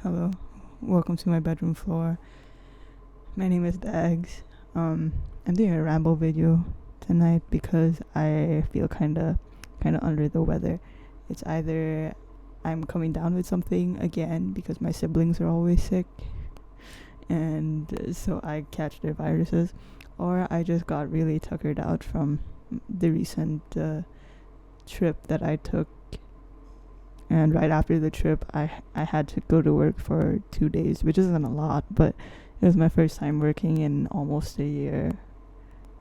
Hello, welcome to my bedroom floor. My name is Dags. I'm doing a ramble video tonight because I feel kinda under the weather. It's either I'm coming down with something again because my siblings are always sick, and so I catch their viruses, or I just got really tuckered out from the recent trip that I took. And right after the trip, I had to go to work for 2 days, which isn't a lot, but it was my first time working in almost a year,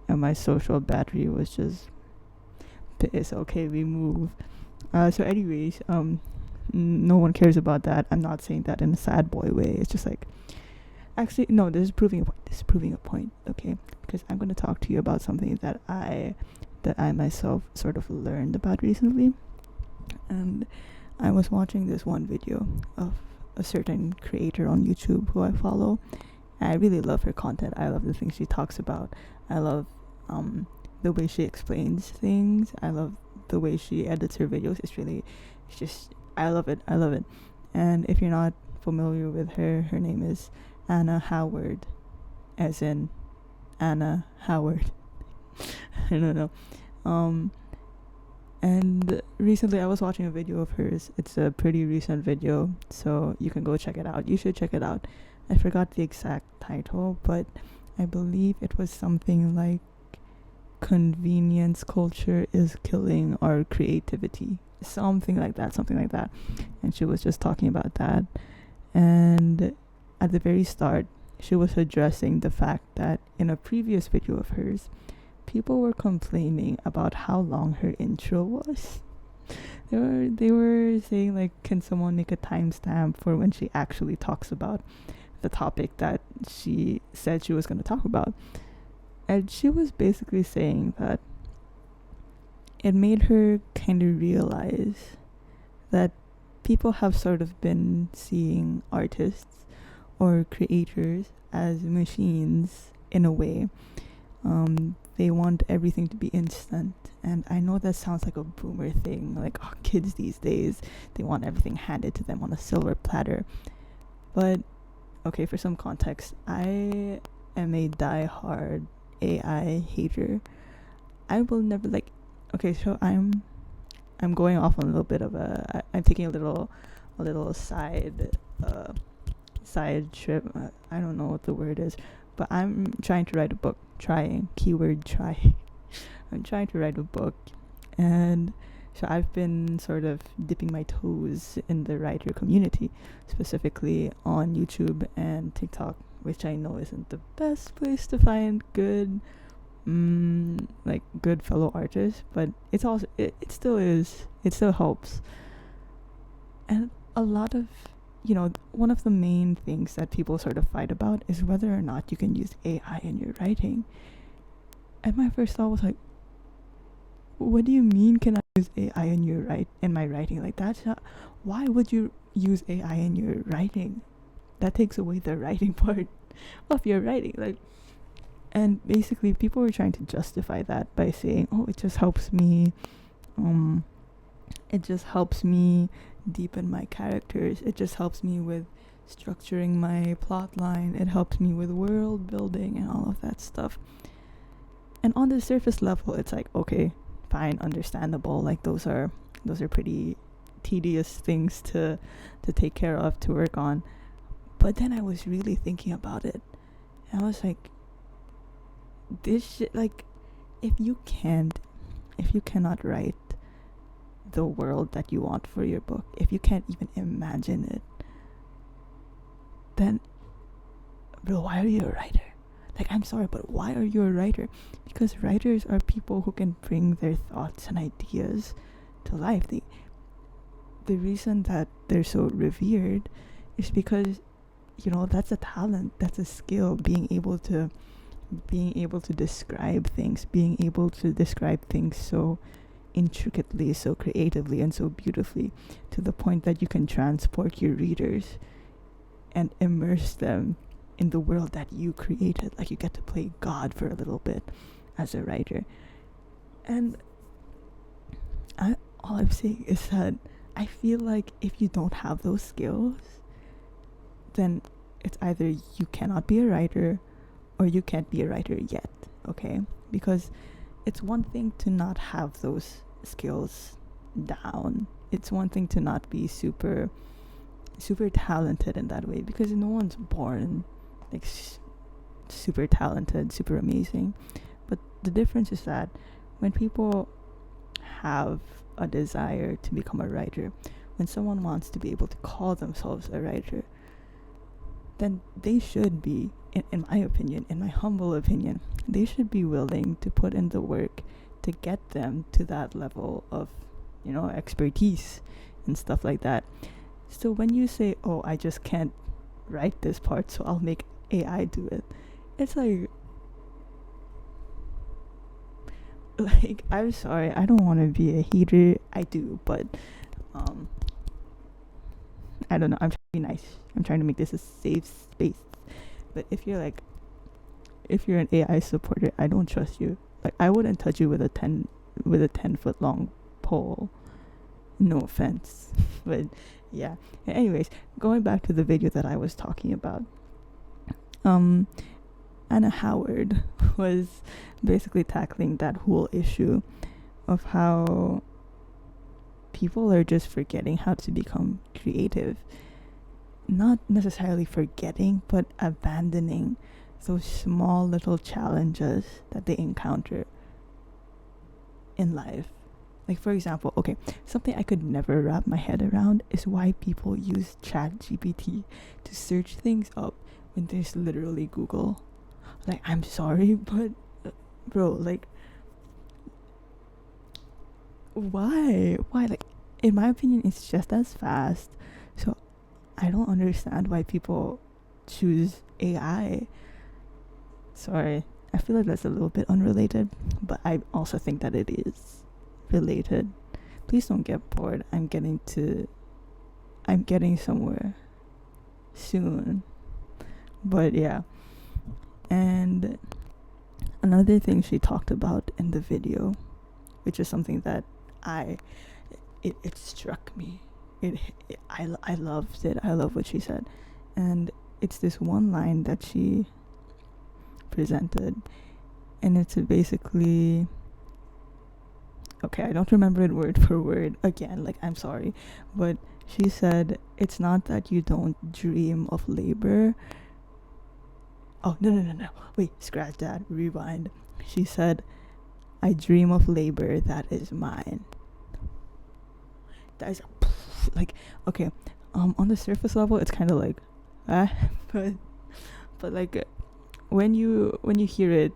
and my social battery was just pissed. Okay, we move. So, anyways, no one cares about that. I'm not saying that in a sad boy way. It's just like, actually, no. This is proving a point. This is proving a point. Okay, because I'm gonna talk to you about something that I myself sort of learned about recently, and I was watching this one video of a certain creator on YouTube who I follow. I really love her content. I love the things she talks about. I love the way she explains things. I love the way she edits her videos. I love it. I love it. And if you're not familiar with her, her name is Anna Howard, as in Anna Howard. I don't know. And recently I was watching a video of hers. It's a pretty recent video, so you can go check it out. You should check it out. I forgot the exact title, but I believe it was something like convenience culture is killing our creativity. Something like that. And she was just talking about that. And at the very start, she was addressing the fact that in a previous video of hers, people were complaining about how long her intro was. They were saying, like, can someone make a timestamp for when she actually talks about the topic that she said she was going to talk about. And she was basically saying that it made her kind of realize that people have sort of been seeing artists or creators as machines in a way. They want everything to be instant, and I know that sounds like a boomer thing, like, oh, kids these days, they want everything handed to them on a silver platter. But okay, for some context, I am a die-hard AI hater. I will never, like, okay, so I'm going off on a little bit of I'm taking a little side trip. I don't know what the word is, but I'm trying to write a book. Keyword try. I'm trying to write a book, and so I've been sort of dipping my toes in the writer community, specifically on YouTube and TikTok, which I know isn't the best place to find good good fellow artists, but it's also it still is. It still helps. And a lot of, one of the main things that people sort of fight about is whether or not you can use AI in your writing. And my first thought was like, what do you mean, can I use AI in my writing? Like, that's not, why would you use AI in your writing? That takes away the writing part of your writing. Like, and basically people were trying to justify that by saying, oh, it just helps me deepen my characters. It just helps me with structuring my plot line. It helps me with world building and all of that stuff. And on the surface level, it's like, okay, fine, understandable. Like, those are pretty tedious things to take care of, to work on. But then I was really thinking about it, and I was like, this shit, like, if you cannot write the world that you want for your book, if you can't even imagine it, then, bro, why are you a writer? Like, I'm sorry, but why are you a writer? Because writers are people who can bring their thoughts and ideas to life. The reason that they're so revered is because, that's a talent, that's a skill, being able to describe things so intricately, so creatively, and so beautifully, to the point that you can transport your readers and immerse them in the world that you created. Like, you get to play God for a little bit as a writer. And all I'm saying is that I feel like if you don't have those skills, then it's either you cannot be a writer or you can't be a writer yet, okay? Because it's one thing to not have those skills down. It's one thing to not be super talented in that way, because no one's born like super talented, super amazing. But the difference is that when people have a desire to become a writer, when someone wants to be able to call themselves a writer, then they should be, in my opinion, in my humble opinion, they should be willing to put in the work to get them to that level of, expertise and stuff like that. So when you say, oh, I just can't write this part, so I'll make AI do it, it's like, I'm sorry, I don't want to be a hater. I do, but I don't know. I'm trying to be nice. I'm trying to make this a safe space. But if you're an AI supporter, I don't trust you. Like, I wouldn't touch you with a 10-foot long pole. No offense, but yeah. Anyways, going back to the video that I was talking about, Anna Howard was basically tackling that whole issue of how people are just forgetting how to become creative. Not necessarily forgetting, but abandoning those small little challenges that they encounter in life. Like, for example, okay, something I could never wrap my head around is why people use ChatGPT to search things up when there's literally Google. Like, I'm sorry, but bro, like, why? Like, in my opinion, it's just as fast. So I don't understand why people choose AI. Sorry, I feel like that's a little bit unrelated, but I also think that it is related. Please don't get bored. I'm getting somewhere soon. But yeah. And another thing she talked about in the video, which is something that it struck me. I loved it. I love what she said. And it's this one line that she presented, and it's basically, okay, I don't remember it word for word again, like, I'm sorry, but she said, it's not that you don't dream of labor. Oh, no. Wait, scratch that. Rewind. She said, I dream of labor that is mine. That is like, okay, on the surface level, it's kind of like, but like, when you hear it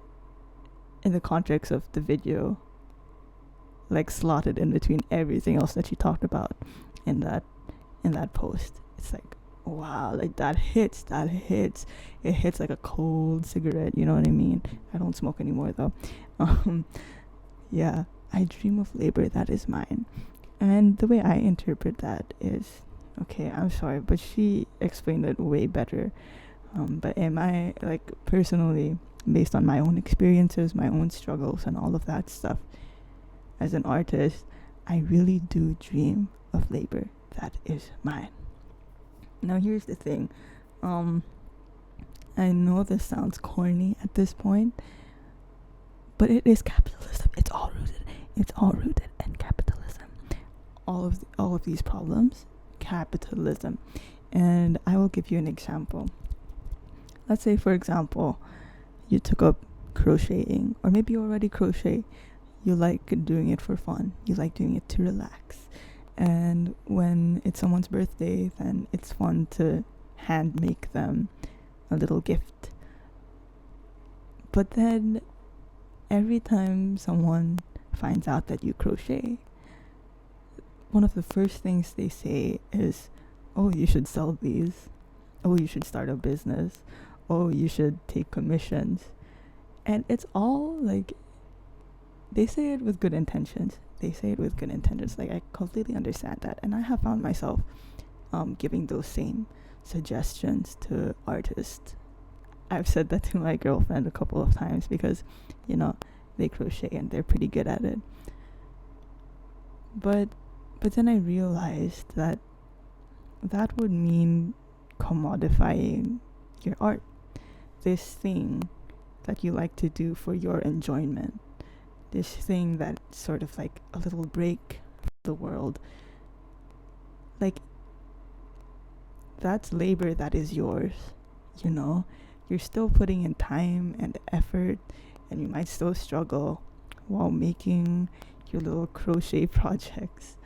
in the context of the video, like slotted in between everything else that she talked about in that post, it's like, wow, like that hits. It hits like a cold cigarette, you know what I mean? I don't smoke anymore though. Yeah, I dream of labor that is mine. And the way I interpret that is, okay, I'm sorry, but she explained it way better. But am I, like, personally, based on my own experiences, my own struggles, and all of that stuff, as an artist, I really do dream of labor that is mine. Now, here's the thing. I know this sounds corny at this point, but it is capitalism. It's all rooted in capitalism. All of these problems, capitalism. And I will give you an example. Let's say, for example, you took up crocheting, or maybe you already crochet. You like doing it for fun. You like doing it to relax. And when it's someone's birthday, then it's fun to hand make them a little gift. But then every time someone finds out that you crochet, one of the first things they say is, oh, you should sell these. Oh, you should start a business. Oh, you should take commissions. And it's all like, they say it with good intentions. Like, I completely understand that. And I have found myself giving those same suggestions to artists. I've said that to my girlfriend a couple of times because, they crochet and they're pretty good at it. But then I realized that would mean commodifying your art. This thing that you like to do for your enjoyment. This thing that's sort of like a little break from the world. Like, that's labor that is yours, you know? You're still putting in time and effort, and you might still struggle while making your little crochet projects.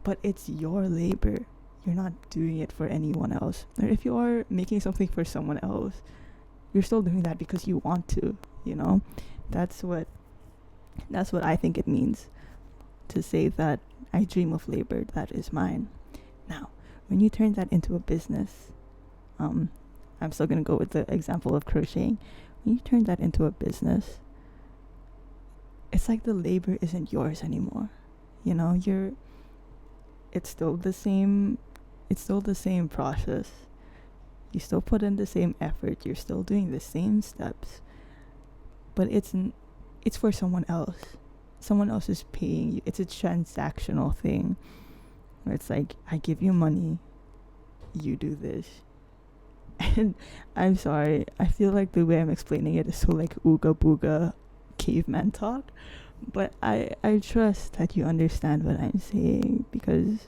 But it's your labor. You're not doing it for anyone else. Or if you are making something for someone else, you're still doing that because you want to, you know? That's what I think it means to say that I dream of labor that is mine. Now, when you turn that into a business, I'm still going to go with the example of crocheting. When you turn that into a business, it's like the labor isn't yours anymore. You know, it's still the same process. You still put in the same effort, you're still doing the same steps, but it's for someone else. Someone else is paying you. It's a transactional thing where it's like, I give you money, you do this. And I'm sorry, I feel like the way I'm explaining it is so like ooga booga caveman talk, but I trust that you understand what I'm saying because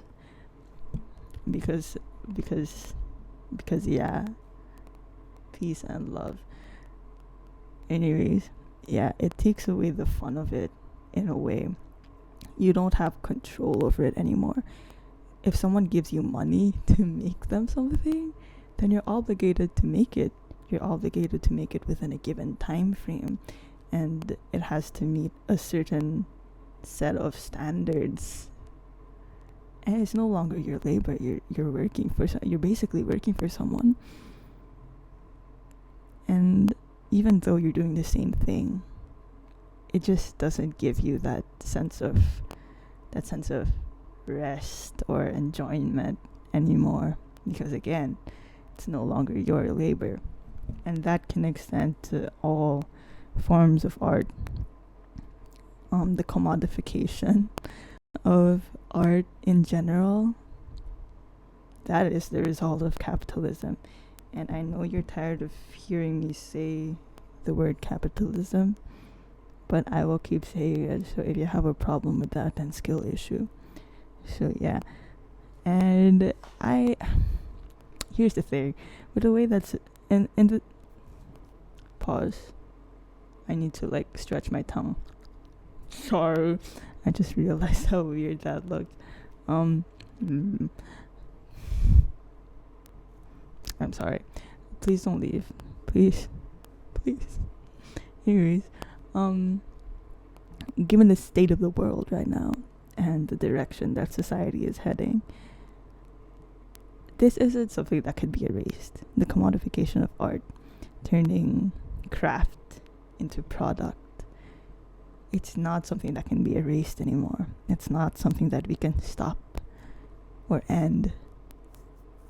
yeah, peace and love. Anyways, yeah, it takes away the fun of it in a way. You don't have control over it anymore. If someone gives you money to make them something, then you're obligated to make it. You're obligated to make it within a given time frame, and it has to meet a certain set of standards. And it's no longer your labor. You're working for you're basically working for someone. And even though you're doing the same thing, it just doesn't give you that sense of rest or enjoyment anymore, because again, it's no longer your labor. And that can extend to all forms of art. The commodification of art in general, that is the result of capitalism. And I know you're tired of hearing me say the word capitalism, but I will keep saying it. So if you have a problem with that, then skill issue. So yeah. And here's the thing, with the way that's in the pause, I need to like stretch my tongue. Sorry, I just realized how weird that looked. I'm sorry. Please don't leave. Please. Anyways, given the state of the world right now and the direction that society is heading, this isn't something that could be erased. The commodification of art, turning craft into product, it's not something that can be erased anymore. It's not something that we can stop or end.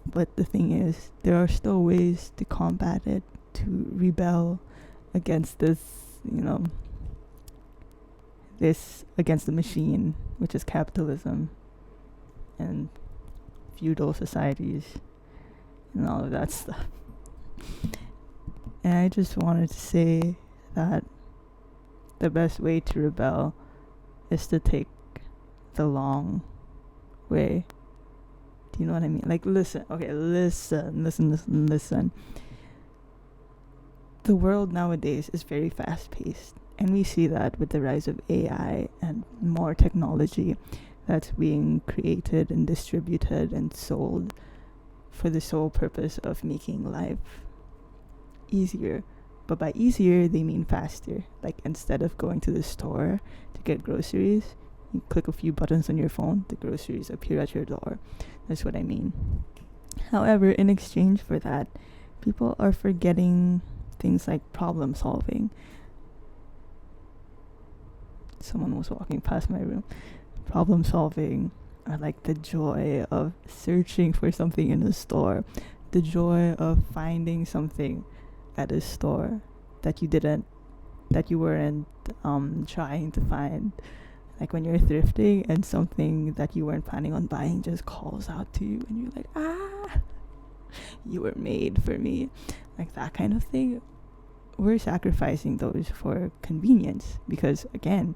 But the thing is, there are still ways to combat it, to rebel against this, against the machine, which is capitalism and feudal societies and all of that stuff. And I just wanted to say that the best way to rebel is to take the long way. Do you know what I mean? Like, listen. The world nowadays is very fast-paced, and we see that with the rise of AI and more technology that's being created and distributed and sold for the sole purpose of making life easier. But by easier, they mean faster. Like, instead of going to the store to get groceries, you click a few buttons on your phone, the groceries appear at your door. That's what I mean. However, in exchange for that, people are forgetting things like problem solving. Someone was walking past my room. Problem solving, or like the joy of searching for something in a store, the joy of finding something at a store that you weren't trying to find. Like when you're thrifting and something that you weren't planning on buying just calls out to you, and you're like, you were made for me, like that kind of thing. We're sacrificing those for convenience because, again,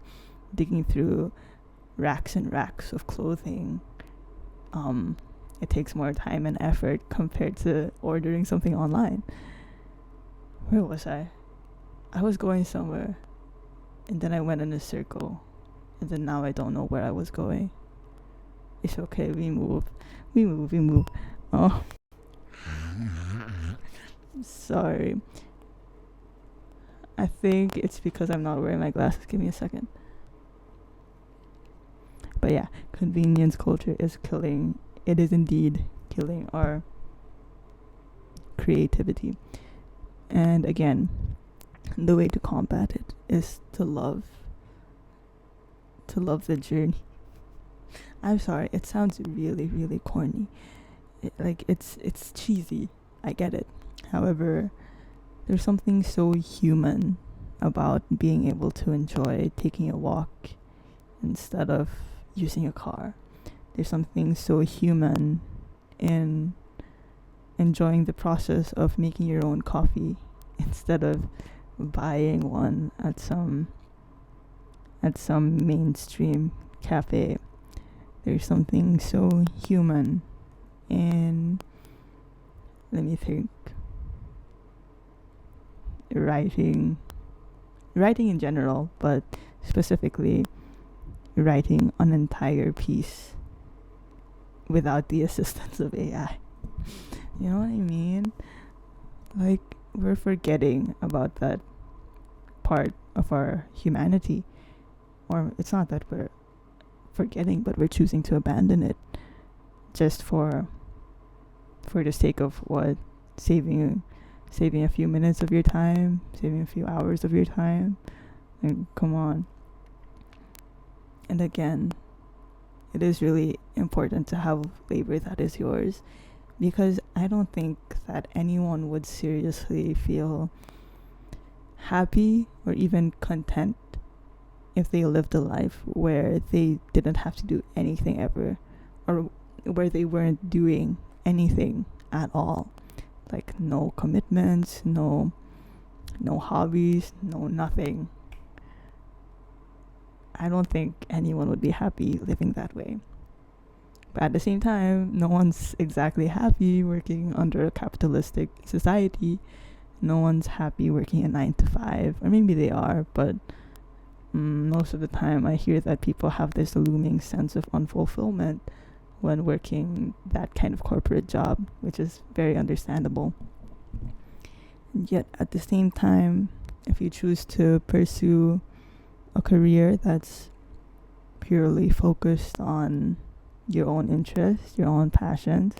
digging through racks and racks of clothing, it takes more time and effort compared to ordering something online. Where was I? I was going somewhere, and then I went in a circle, and then now I don't know where I was going. It's okay, we move. Oh, sorry. I think it's because I'm not wearing my glasses. Give me a second. But yeah, convenience culture is killing. It is indeed killing our creativity. And again, the way to combat it is to love the journey. I'm sorry, it sounds really, really corny. It's cheesy. I get it. However, there's something so human about being able to enjoy taking a walk instead of using a car. There's something so human in enjoying the process of making your own coffee instead of buying one at some mainstream cafe. There's something so human in, let me think, writing in general, but specifically writing an entire piece without the assistance of AI. You know what I mean? Like, we're forgetting about that part of our humanity. Or it's not that we're forgetting, but we're choosing to abandon it just for the sake of what? Saving a few minutes of your time, saving a few hours of your time. And come on. And again, it is really important to have labor that is yours, because I don't think that anyone would seriously feel happy or even content if they lived a life where they didn't have to do anything ever, or where they weren't doing anything at all. Like, no commitments, no hobbies, no nothing. I don't think anyone would be happy living that way. But at the same time, no one's exactly happy working under a capitalistic society. No one's happy working a 9 to 5. Or maybe they are, but most of the time I hear that people have this looming sense of unfulfillment when working that kind of corporate job, which is very understandable. And yet at the same time, if you choose to pursue a career that's purely focused on your own interests, your own passions,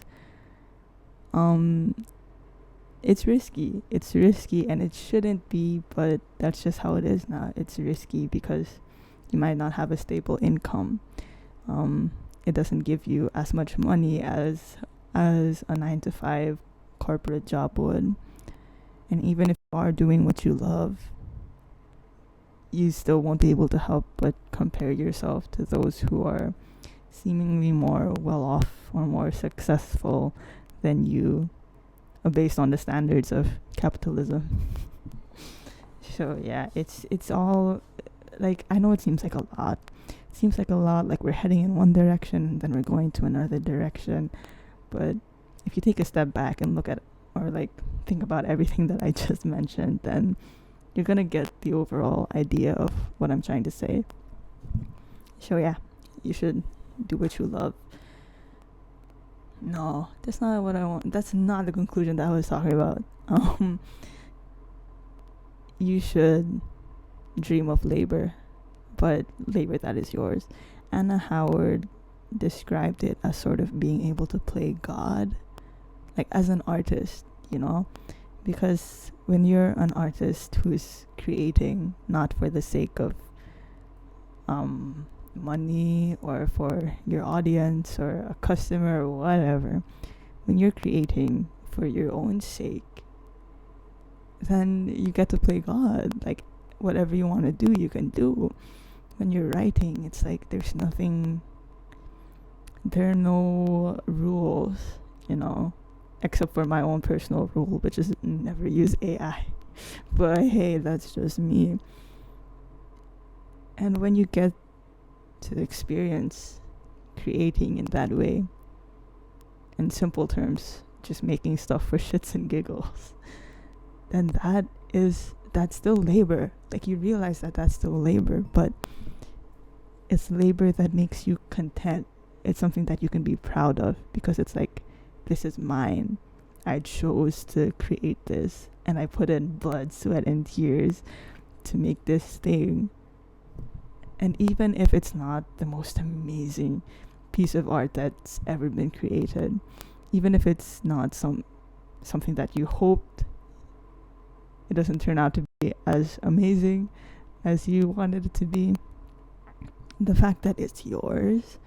it's risky, and it shouldn't be, but that's just how it is now. It's risky because you might not have a stable income. It doesn't give you as much money as a 9 to 5 corporate job would. And even if you are doing what you love, you still won't be able to help but compare yourself to those who are seemingly more well off or more successful than you, based on the standards of capitalism. So yeah, it's all, like, I know it seems like a lot. It seems like a lot, like we're heading in one direction and then we're going to another direction. But if you take a step back and look at, or like think about everything that I just mentioned, then you're gonna get the overall idea of what I'm trying to say. So yeah, you should do what you love. No, that's not what I want. That's not the conclusion that I was talking about. You should dream of labor, but labor that is yours. Anna Howard described it as sort of being able to play God, like as an artist, you know? Because when you're an artist who's creating not for the sake of money or for your audience or a customer or whatever, when you're creating for your own sake, then you get to play God. Like, whatever you want to do, you can do. When you're writing, it's like there are no rules, you know? except for my own personal rule, which is never use AI. But hey, that's just me. And when you get to experience creating in that way, in simple terms, just making stuff for shits and giggles, then that's still labor. Like, you realize that that's still labor, but it's labor that makes you content. It's something that you can be proud of, because it's like, this is mine. I chose to create this, and I put in blood, sweat, and tears to make this thing. And even if it's not the most amazing piece of art that's ever been created, even if it's not something that you hoped, it doesn't turn out to be as amazing as you wanted it to be, the fact that it's yours,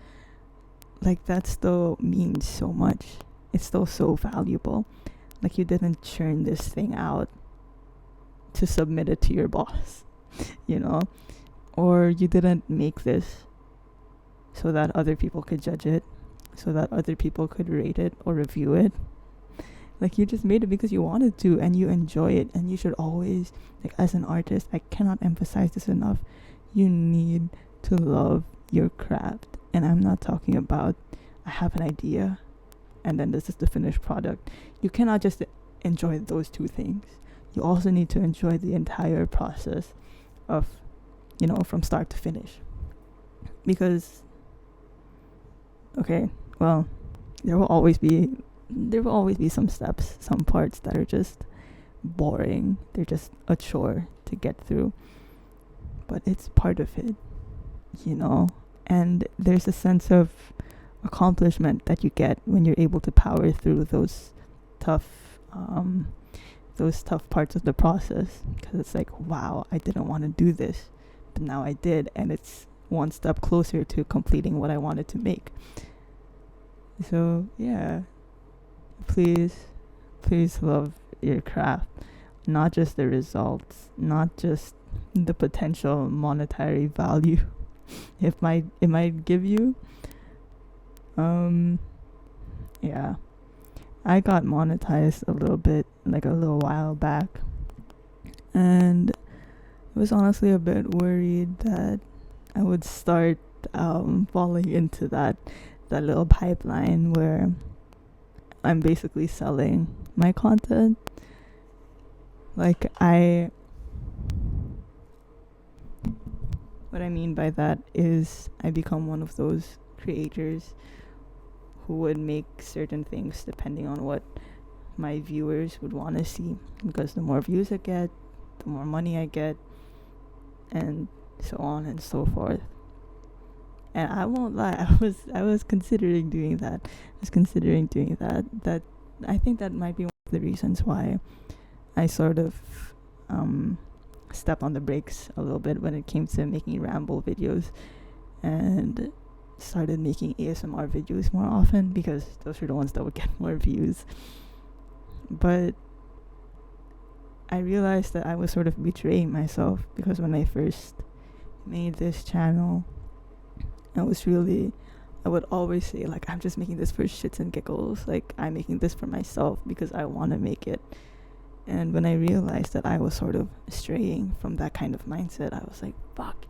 like, that still means so much. It's still so valuable. Like, you didn't churn this thing out to submit it to your boss, you know? Or you didn't make this so that other people could judge it, so that other people could rate it or review it. Like, you just made it because you wanted to, and you enjoy it. And you should always, like, as an artist, I cannot emphasize this enough, you need to love your craft. And I'm not talking about, I have an idea and then this is the finished product. You cannot just enjoy those two things. You also need to enjoy the entire process of, from start to finish. Because, okay, well, there will always be some steps, some parts that are just boring. They're just a chore to get through. But it's part of it, and there's a sense of accomplishment that you get when you're able to power through those tough parts of the process, because it's like, wow, I didn't want to do this, but now I did, and it's one step closer to completing what I wanted to make. So yeah, please love your craft, not just the results, not just the potential monetary value it might give you. Yeah, I got monetized a little while back, and I was honestly a bit worried that I would start falling into that little pipeline where I'm basically selling my content. Like, what I mean by that is I become one of those creators who would make certain things depending on what my viewers would want to see, because the more views I get, the more money I get, and so on and so forth. And I won't lie, I was considering doing that. That I think that might be one of the reasons why I sort of stepped on the brakes a little bit when it came to making ramble videos, and started making ASMR videos more often, because those are the ones that would get more views. But I realized that I was sort of betraying myself, because when I first made this channel, I would always say, like, I'm just making this for shits and giggles. Like, I'm making this for myself because I want to make it. And when I realized that I was sort of straying from that kind of mindset, I was like, fuck.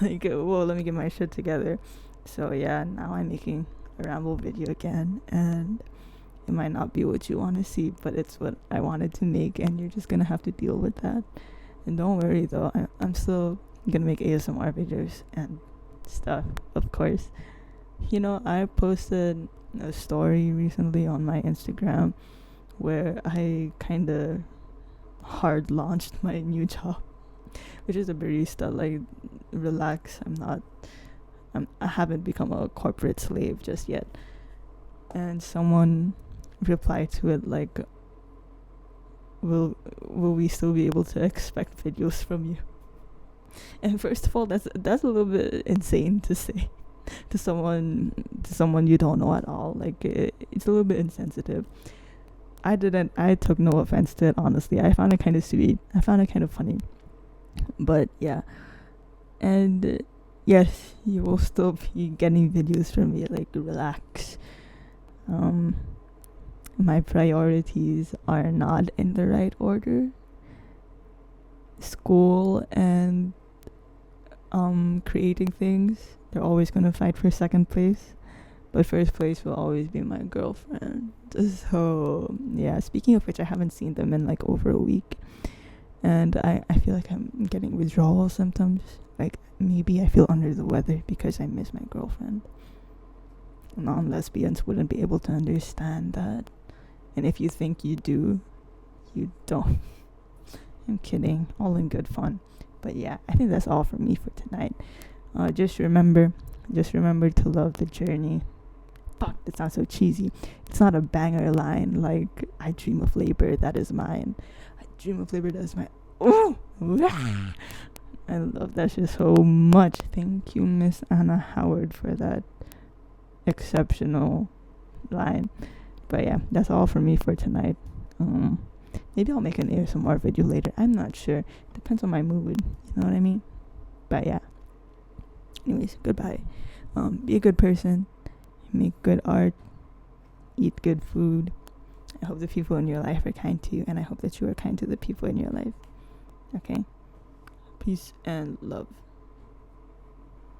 Like, whoa, let me get my shit together. So yeah, now I'm making a ramble video again, and it might not be what you want to see, but it's what I wanted to make, and you're just gonna have to deal with that. And don't worry though, I'm still gonna make ASMR videos and stuff, of course. I posted a story recently on my Instagram where I kind of hard launched my new job, which is a barista. Like, relax, I haven't become a corporate slave just yet. And someone replied to it like, will we still be able to expect videos from you? And first of all, that's a little bit insane to say to someone you don't know at all. Like, it's a little bit insensitive. I took no offense to it, honestly. I found it kind of sweet. I found it kind of funny. But yeah. And yes, you will still be getting videos from me. Like, relax. my priorities are not in the right order. School and creating things, they're always gonna fight for second place, but first place will always be my girlfriend. So yeah, speaking of which, I haven't seen them in like over a week, and I feel like I'm getting withdrawal symptoms. Like maybe I feel under the weather because I miss my girlfriend. Non-lesbians wouldn't be able to understand that, and if you think you do, you don't. I'm kidding, all in good fun. But yeah, I think that's all from me for tonight. Just remember to love the journey. Fuck, that sounds so cheesy. It's not a banger line like I dream of labor, that is mine. I dream of labor, that is mine. Ooh, I love that shit so much. Thank you, Miss Anna Howard, for that exceptional line. But yeah, that's all from me for tonight. Maybe I'll make an ASMR video later. I'm not sure. Depends on my mood. You know what I mean? But yeah. Anyways, goodbye. Be a good person. Make good art. Eat good food. I hope the people in your life are kind to you, and I hope that you are kind to the people in your life. Okay? Peace and love.